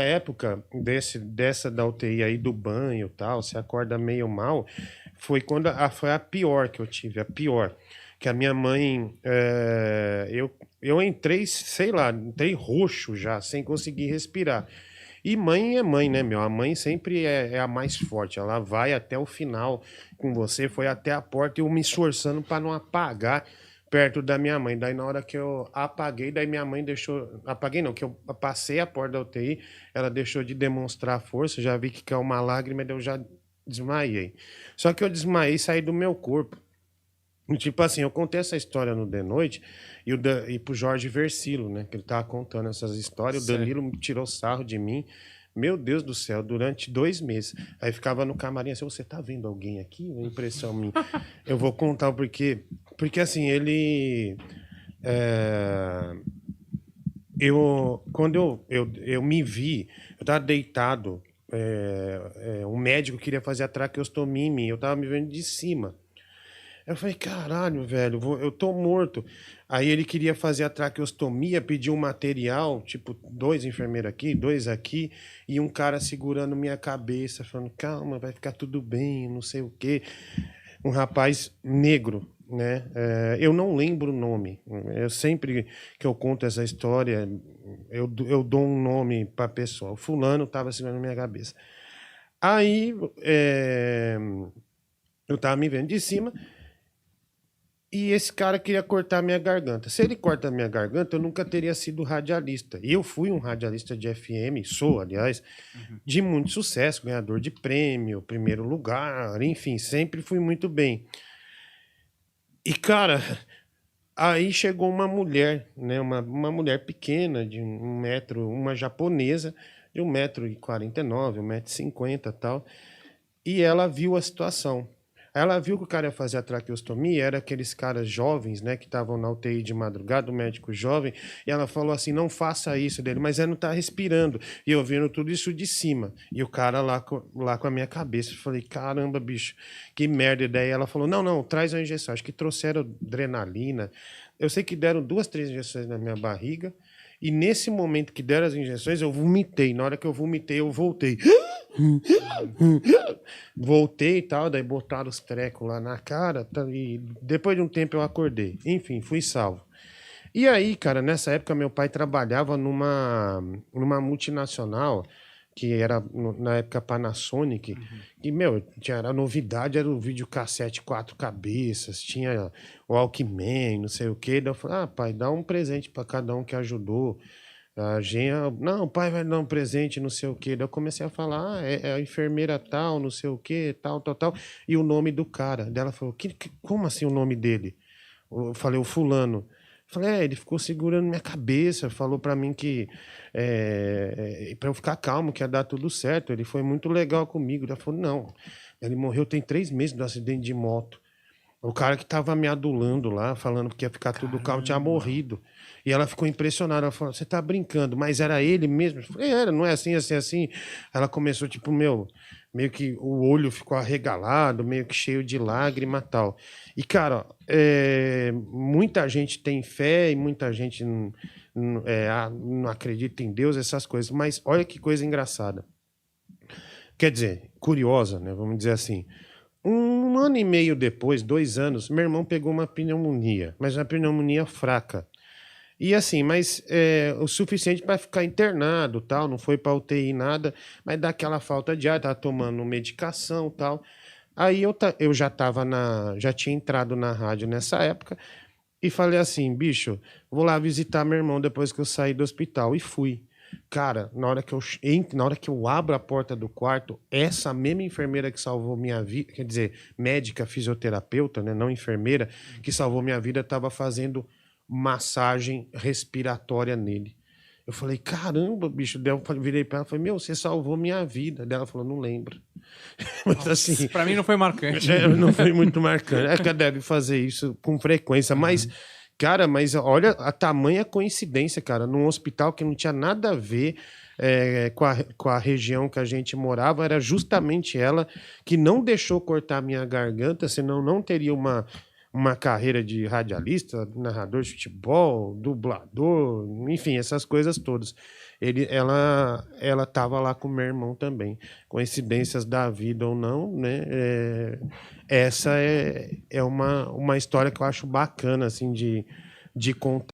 época dessa da UTI aí do banho e tal, você acorda meio mal, foi quando foi a pior que eu tive, a pior. Que a minha mãe, eu entrei, sei lá, entrei roxo já, sem conseguir respirar. E mãe é mãe, né, meu? A mãe sempre é a mais forte. Ela vai até o final com você, foi até a porta e eu me esforçando para não apagar perto da minha mãe. Daí na hora que eu apaguei, daí minha mãe deixou. Apaguei não, que eu passei a porta da UTI, ela deixou de demonstrar força, já vi que caiu uma lágrima, daí eu já desmaiei. Só que eu desmaiei e saí do meu corpo. E, tipo assim, eu contei essa história no The Noite e pro Jorge Versilo, né? Que ele tava contando essas histórias. O Sei. Danilo tirou sarro de mim. Meu Deus do céu, durante 2 meses. Aí ficava no camarim assim, você tá vendo alguém aqui? Uma impressão minha. Eu vou contar o porquê. Porque assim, ele. é, quando eu me vi, eu tava deitado. Um médico queria fazer a traqueostomia em mim. Eu tava me vendo de cima. Eu falei, caralho, velho, eu tô morto. Aí ele queria fazer a traqueostomia, pediu um material, tipo, 2 enfermeiros aqui, 2 aqui, e um cara segurando minha cabeça, falando, calma, vai ficar tudo bem, não sei o quê. Um rapaz negro, né? Eu não lembro o nome. Eu sempre que eu conto essa história, eu dou um nome pra pessoa. O fulano tava segurando minha cabeça. Aí, eu tava me vendo de cima, e esse cara queria cortar minha garganta. Se ele corta minha garganta, eu nunca teria sido radialista. E eu fui um radialista de FM, sou, aliás, Uhum. de muito sucesso, ganhador de prêmio, primeiro lugar, enfim, sempre fui muito bem. E, cara, aí chegou uma mulher, né? Uma mulher pequena, de 1 metro, uma japonesa, de 1,49 m, 1,50 m e tal. E ela viu a situação. Ela viu que o cara ia fazer a traqueostomia, era aqueles caras jovens, né, que estavam na UTI de madrugada, o médico jovem, e ela falou assim: não faça isso dele, mas ele não tá respirando. E eu vendo tudo isso de cima. E o cara lá com a minha cabeça. Eu falei: caramba, bicho, que merda. E daí ela falou: não, não, traz a injeção. Acho que trouxeram adrenalina. Eu sei que deram 2, 3 injeções na minha barriga. E nesse momento que deram as injeções, eu vomitei. Na hora que eu vomitei, eu voltei. Uhum. Voltei e tal, daí botaram os trecos lá na cara, e depois de um tempo eu acordei. Enfim, fui salvo. E aí, cara, nessa época meu pai trabalhava numa multinacional, que era na época Panasonic, Uhum. que, meu, a novidade era o videocassete 4 cabeças, tinha o Walkman, não sei o quê. Daí eu falei: ah, pai, dá um presente para cada um que ajudou. A gente, não, o pai vai dar um presente, não sei o quê. Daí eu comecei a falar: ah, é a enfermeira tal, não sei o quê, tal, tal, tal. E o nome do cara. Daí ela falou: como assim o nome dele? Eu falei: o fulano. Eu falei: ele ficou segurando minha cabeça, falou pra mim que pra eu ficar calmo, que ia dar tudo certo. Ele foi muito legal comigo. Ela falou: não, ele morreu tem 3 meses do acidente de moto. O cara que tava me adulando lá, falando que ia ficar tudo calmo, tinha Caramba. morrido. E ela ficou impressionada. Ela falou: você tá brincando, mas era ele mesmo? Eu falei: era, não é assim, assim, assim. Ela começou, tipo, meio que o olho ficou arregalado, meio que cheio de lágrima e tal. E, cara, muita gente tem fé e muita gente não acredita em Deus, essas coisas. Mas olha que coisa engraçada. Quer dizer, curiosa, né? Vamos dizer assim. 1 ano e meio depois, 2 anos, meu irmão pegou uma pneumonia, mas uma pneumonia fraca. E assim, mas o suficiente para ficar internado, tal, não foi para UTI nada, mas dá aquela falta de ar, tava tomando medicação, tal. Aí eu já tinha entrado na rádio nessa época e falei assim: bicho, vou lá visitar meu irmão depois que eu sair do hospital. E fui. Cara, na hora que eu abro a porta do quarto, essa mesma enfermeira que salvou minha vida, quer dizer, médica fisioterapeuta, né, não enfermeira, que salvou minha vida, estava fazendo massagem respiratória nele. Eu falei: caramba, bicho. Daí eu virei pra ela e falei: meu, você salvou minha vida. Daí ela falou: não lembro. Mas Nossa, assim, pra mim não foi marcante. não foi muito marcante. É que ela deve fazer isso com frequência, mas, Uhum. cara, mas olha a tamanha coincidência, cara, num hospital que não tinha nada a ver com a região que a gente morava, era justamente ela que não deixou cortar minha garganta, senão não teria uma carreira de radialista, narrador de futebol, dublador, enfim, essas coisas todas. ela tava lá com o meu irmão também. Coincidências da vida ou não, né? Essa é uma história que eu acho bacana, assim, de contar.